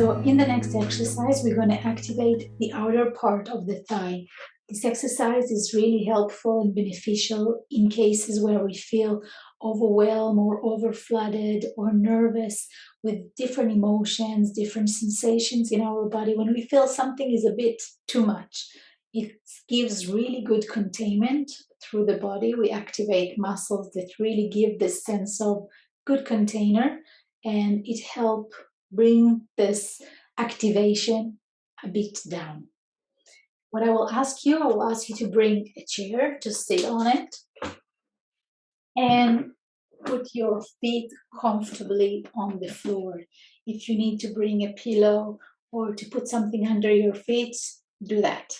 So in the next exercise, we're going to activate the outer part of the thigh. This exercise is really helpful and beneficial in cases where we feel overwhelmed or overflooded or nervous with different emotions, different sensations in our body. When we feel something is a bit too much, it gives really good containment through the body. We activate muscles that really give this sense of good container, and it helps bring this activation a bit down. What I will ask you to bring a chair to sit on it and put your feet comfortably on the floor. If you need to bring a pillow or to put something under your feet, do that.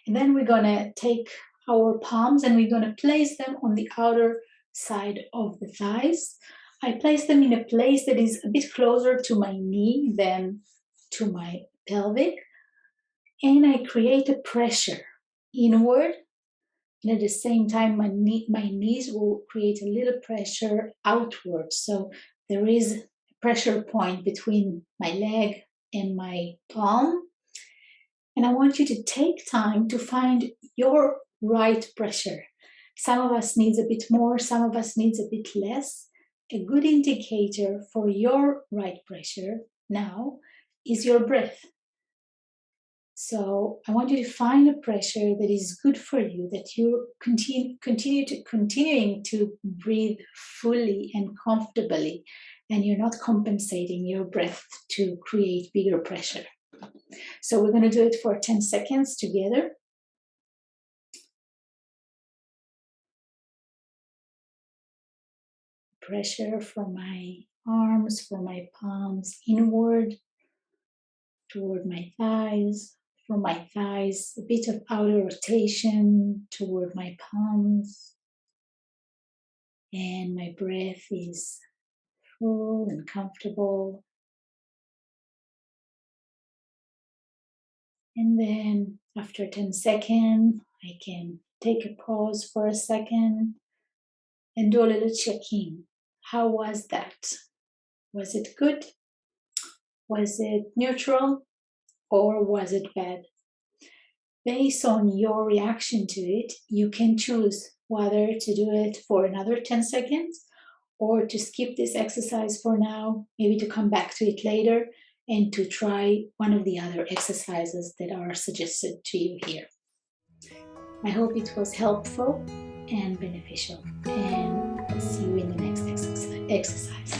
And then we're gonna take our palms and we're gonna place them on the outer side of the thighs. I place them in a place that is a bit closer to my knee than to my pelvic. And I create a pressure inward. And at the same time, my knees will create a little pressure outward. So there is a pressure point between my leg and my palm. And I want you to take time to find your right pressure. Some of us needs a bit more, some of us needs a bit less. A good indicator for your right pressure now is your breath. So I want you to find a pressure that is good for you, that you continuing to breathe fully and comfortably, and you're not compensating your breath to create bigger pressure. So we're going to do it for 10 seconds together. Pressure from my arms, from my palms inward toward my thighs, from my thighs, a bit of outer rotation toward my palms. And my breath is full and comfortable. And then after 10 seconds, I can take a pause for a second and do a little check-in. How was that? Was it good? Was it neutral? Or was it bad? Based on your reaction to it, you can choose whether to do it for another 10 seconds or to skip this exercise for now, maybe to come back to it later and to try one of the other exercises that are suggested to you here. I hope it was helpful and beneficial, and I'll see you in the next exercise.